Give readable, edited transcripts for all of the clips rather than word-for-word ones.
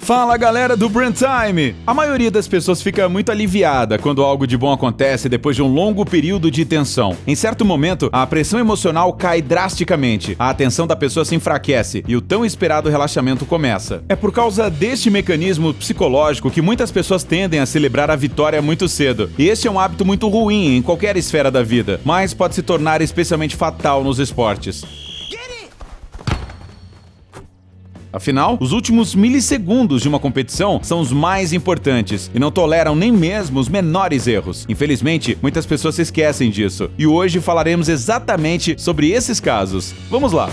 Fala galera do Brand Time! A maioria das pessoas fica muito aliviada quando algo de bom acontece depois de um longo período de tensão. Em certo momento, a pressão emocional cai drasticamente, a atenção da pessoa se enfraquece e o tão esperado relaxamento começa. É por causa deste mecanismo psicológico que muitas pessoas tendem a celebrar a vitória muito cedo. E este é um hábito muito ruim em qualquer esfera da vida, mas pode se tornar especialmente fatal nos esportes. Afinal, os últimos milissegundos de uma competição são os mais importantes e não toleram nem mesmo os menores erros. Infelizmente, muitas pessoas se esquecem disso. E hoje falaremos exatamente sobre esses casos. Vamos lá!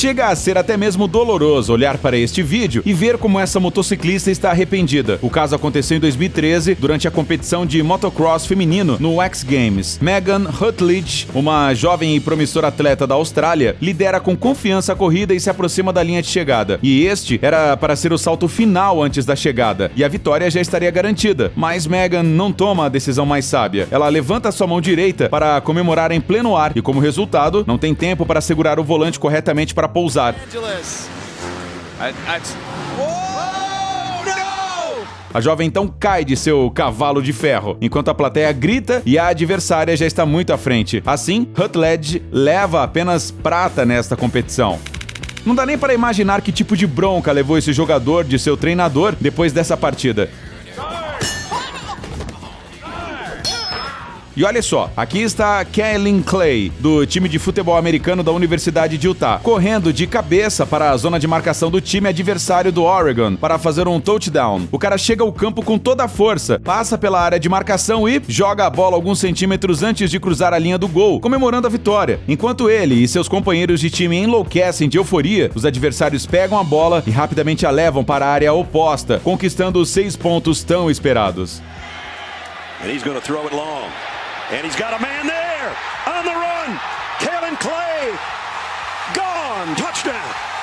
Chega a ser até mesmo doloroso olhar para este vídeo e ver como essa motociclista está arrependida. O caso aconteceu em 2013, durante a competição de motocross feminino no X Games. Megan Rutledge, uma jovem e promissora atleta da Austrália, lidera com confiança a corrida e se aproxima da linha de chegada. E este era para ser o salto final antes da chegada, e a vitória já estaria garantida. Mas Megan não toma a decisão mais sábia. Ela levanta sua mão direita para comemorar em pleno ar e, como resultado, não tem tempo para segurar o volante corretamente para pousar. A jovem então cai de seu cavalo de ferro, enquanto a plateia grita e a adversária já está muito à frente. Assim, Rutledge leva apenas prata nesta competição. Não dá nem para imaginar que tipo de bronca levou esse jogador de seu treinador depois dessa partida. E olha só, aqui está Kaylin Clay, do time de futebol americano da Universidade de Utah, correndo de cabeça para a zona de marcação do time adversário do Oregon para fazer um touchdown. O cara chega ao campo com toda a força, passa pela área de marcação e joga a bola alguns centímetros antes de cruzar a linha do gol, comemorando a vitória. Enquanto ele e seus companheiros de time enlouquecem de euforia, os adversários pegam a bola e rapidamente a levam para a área oposta, conquistando os 6 pontos tão esperados. And he's going to throw it long. And he's got a man there on the run. Kaylin Clay, gone, touchdown.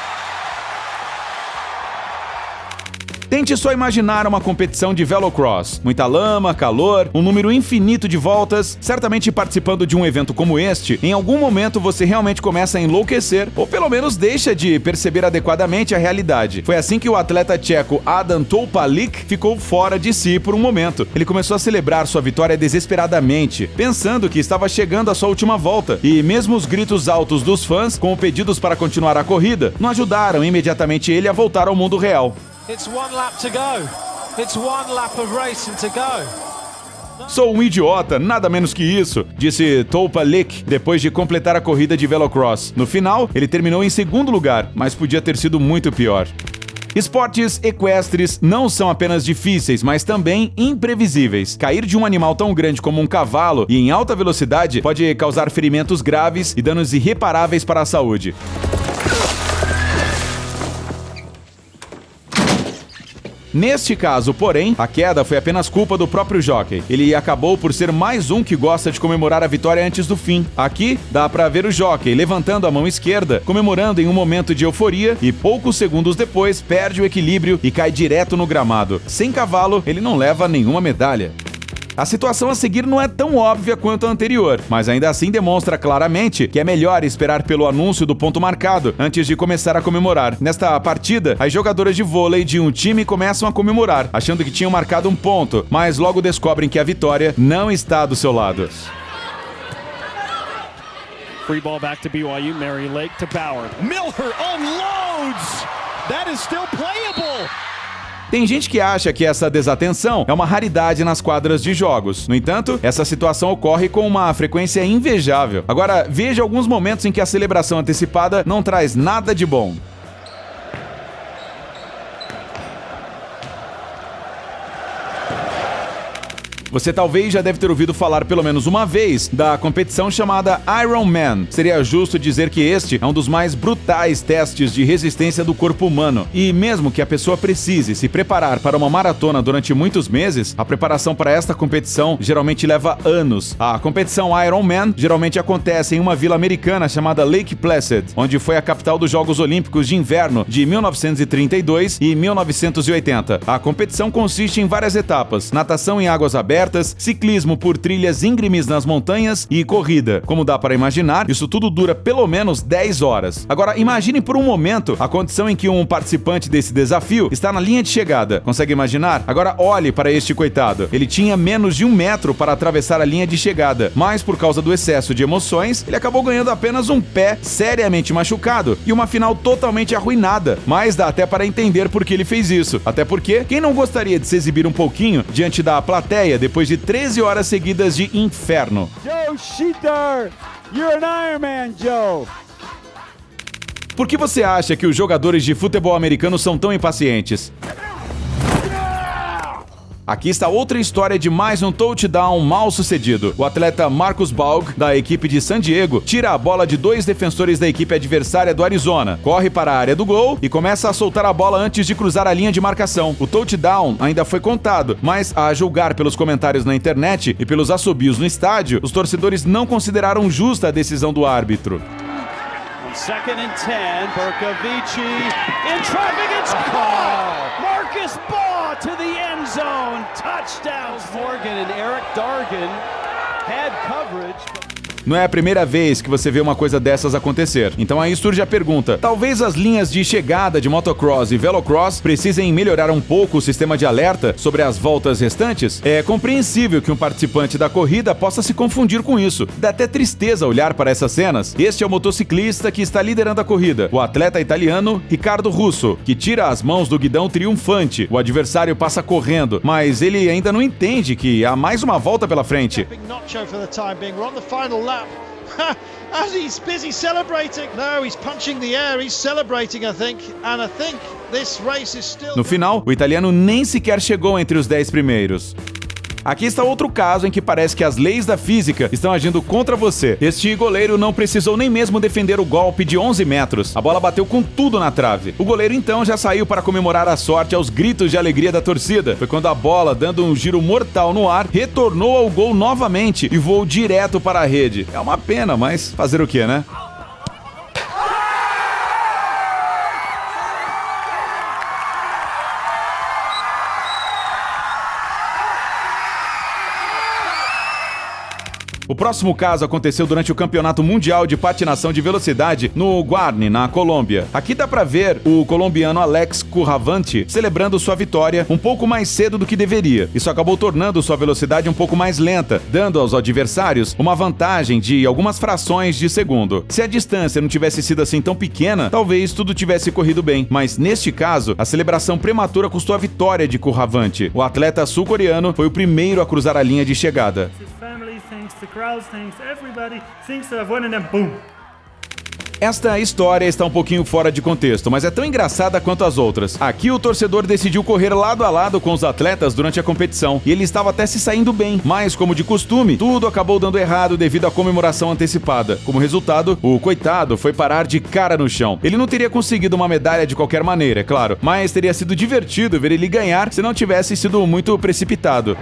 Tente só imaginar uma competição de velocross. Muita lama, calor, um número infinito de voltas. Certamente participando de um evento como este, em algum momento você realmente começa a enlouquecer, ou pelo menos deixa de perceber adequadamente a realidade. Foi assim que o atleta tcheco Adam Topalik ficou fora de si por um momento. Ele começou a celebrar sua vitória desesperadamente, pensando que estava chegando a sua última volta. E mesmo os gritos altos dos fãs, com pedidos para continuar a corrida, não ajudaram imediatamente ele a voltar ao mundo real. It's one lap to go. It's one lap of racing to go. Sou um idiota, nada menos que isso, disse Topalik depois de completar a corrida de velocross. No final, ele terminou em segundo lugar, mas podia ter sido muito pior. Esportes equestres não são apenas difíceis, mas também imprevisíveis. Cair de um animal tão grande como um cavalo e em alta velocidade pode causar ferimentos graves e danos irreparáveis para a saúde. Neste caso, porém, a queda foi apenas culpa do próprio jockey. Ele acabou por ser mais um que gosta de comemorar a vitória antes do fim. Aqui, dá pra ver o jockey levantando a mão esquerda, comemorando em um momento de euforia e poucos segundos depois perde o equilíbrio e cai direto no gramado. Sem cavalo, ele não leva nenhuma medalha. A situação a seguir não é tão óbvia quanto a anterior, mas ainda assim demonstra claramente que é melhor esperar pelo anúncio do ponto marcado antes de começar a comemorar. Nesta partida, as jogadoras de vôlei de um time começam a comemorar, achando que tinham marcado um ponto, mas logo descobrem que a vitória não está do seu lado. Free ball back to BYU, Mary Lake to Bauer. Miller unloads! That is still playable! Tem gente que acha que essa desatenção é uma raridade nas quadras de jogos. No entanto, essa situação ocorre com uma frequência invejável. Agora, veja alguns momentos em que a celebração antecipada não traz nada de bom. Você talvez já deve ter ouvido falar pelo menos uma vez da competição chamada Ironman. Seria justo dizer que este é um dos mais brutais testes de resistência do corpo humano. E mesmo que a pessoa precise se preparar para uma maratona durante muitos meses, a preparação para esta competição geralmente leva anos. A competição Ironman geralmente acontece em uma vila americana chamada Lake Placid, onde foi a capital dos Jogos Olímpicos de Inverno de 1932 e 1980. A competição consiste em várias etapas: natação em águas abertas, abertas, ciclismo por trilhas íngremes nas montanhas e corrida. Como dá para imaginar, isso tudo dura pelo menos 10 horas. Agora, imagine por um momento a condição em que um participante desse desafio está na linha de chegada. Consegue imaginar? Agora olhe para este coitado. Ele tinha menos de 1 metro para atravessar a linha de chegada, mas por causa do excesso de emoções, ele acabou ganhando apenas um pé seriamente machucado e uma final totalmente arruinada. Mas dá até para entender por que ele fez isso. Até porque, quem não gostaria de se exibir um pouquinho diante da plateia depois de 13 horas seguidas de inferno? Joe Sheeter, you're an Iron Man, Joe. Por que você acha que os jogadores de futebol americano são tão impacientes? Aqui está outra história de mais um touchdown mal sucedido. O atleta Marcus Baug, da equipe de San Diego, tira a bola de 2 defensores da equipe adversária do Arizona, corre para a área do gol e começa a soltar a bola antes de cruzar a linha de marcação. O touchdown ainda foi contado, mas a julgar pelos comentários na internet e pelos assobios no estádio, os torcedores não consideraram justa a decisão do árbitro. 2nd and 10, Bercovici in traffic, it's caught! Marcus Baugh to the end zone, touchdown! Morgan and Eric Dargan had coverage. Não é a primeira vez que você vê uma coisa dessas acontecer. Então aí surge a pergunta: talvez as linhas de chegada de motocross e velocross precisem melhorar um pouco o sistema de alerta sobre as voltas restantes? É compreensível que um participante da corrida possa se confundir com isso. Dá até tristeza olhar para essas cenas. Este é o motociclista que está liderando a corrida, o atleta italiano Riccardo Russo, que tira as mãos do guidão triunfante. O adversário passa correndo, mas ele ainda não entende que há mais uma volta pela frente. As he's busy celebrating. No, he's punching the air. He's celebrating, I think. And I think this race is still... No final, o italiano nem sequer chegou entre os 10 primeiros. Aqui está outro caso em que parece que as leis da física estão agindo contra você. Este goleiro não precisou nem mesmo defender o golpe de 11 metros. A bola bateu com tudo na trave. O goleiro então já saiu para comemorar a sorte aos gritos de alegria da torcida. Foi quando a bola, dando um giro mortal no ar, retornou ao gol novamente e voou direto para a rede. É uma pena, mas fazer o quê, né? O próximo caso aconteceu durante o Campeonato Mundial de Patinação de Velocidade no Guarne, na Colômbia. Aqui dá pra ver o colombiano Alex Curravante celebrando sua vitória um pouco mais cedo do que deveria. Isso acabou tornando sua velocidade um pouco mais lenta, dando aos adversários uma vantagem de algumas frações de segundo. Se a distância não tivesse sido assim tão pequena, talvez tudo tivesse corrido bem. Mas neste caso, a celebração prematura custou a vitória de Curravante. O atleta sul-coreano foi o primeiro a cruzar a linha de chegada. The crowd thinks, everybody thinks that I've won, and then boom. Esta história está um pouquinho fora de contexto, mas é tão engraçada quanto as outras. Aqui o torcedor decidiu correr lado a lado com os atletas durante a competição, e ele estava até se saindo bem, mas como de costume, tudo acabou dando errado devido à comemoração antecipada. Como resultado, o coitado foi parar de cara no chão. Ele não teria conseguido uma medalha de qualquer maneira, é claro, mas teria sido divertido ver ele ganhar se não tivesse sido muito precipitado.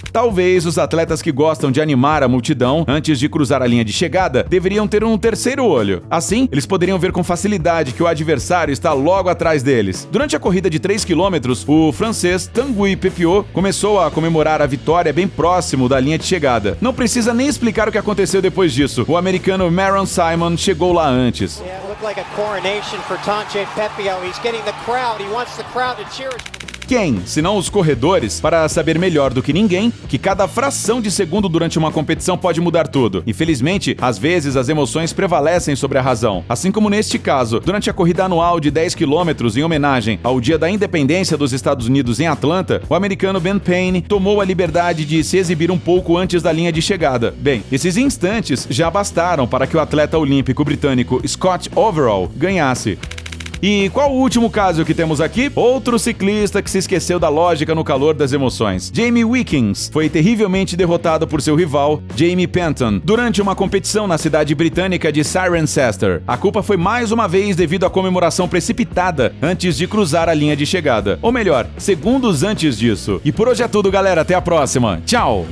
Talvez os atletas que gostam de animar a multidão antes de cruzar a linha de chegada deveriam ter um terceiro olho. Assim, eles poderiam ver com facilidade que o adversário está logo atrás deles. Durante a corrida de 3 km, o francês Tanguy Pepiot começou a comemorar a vitória bem próximo da linha de chegada. Não precisa nem explicar o que aconteceu depois disso. O americano Maron Simon chegou lá antes. Quem, senão os corredores, para saber melhor do que ninguém que cada fração de segundo durante uma competição pode mudar tudo. Infelizmente, às vezes as emoções prevalecem sobre a razão. Assim como neste caso, durante a corrida anual de 10 km em homenagem ao Dia da Independência dos Estados Unidos em Atlanta, o americano Ben Payne tomou a liberdade de se exibir um pouco antes da linha de chegada. Bem, esses instantes já bastaram para que o atleta olímpico britânico Scott Overall ganhasse. E qual o último caso que temos aqui? Outro ciclista que se esqueceu da lógica no calor das emoções. Jamie Wickens foi terrivelmente derrotado por seu rival, Jamie Penton, durante uma competição na cidade britânica de Cirencester. A culpa foi mais uma vez devido à comemoração precipitada antes de cruzar a linha de chegada. Ou melhor, segundos antes disso. E por hoje é tudo, galera. Até a próxima. Tchau!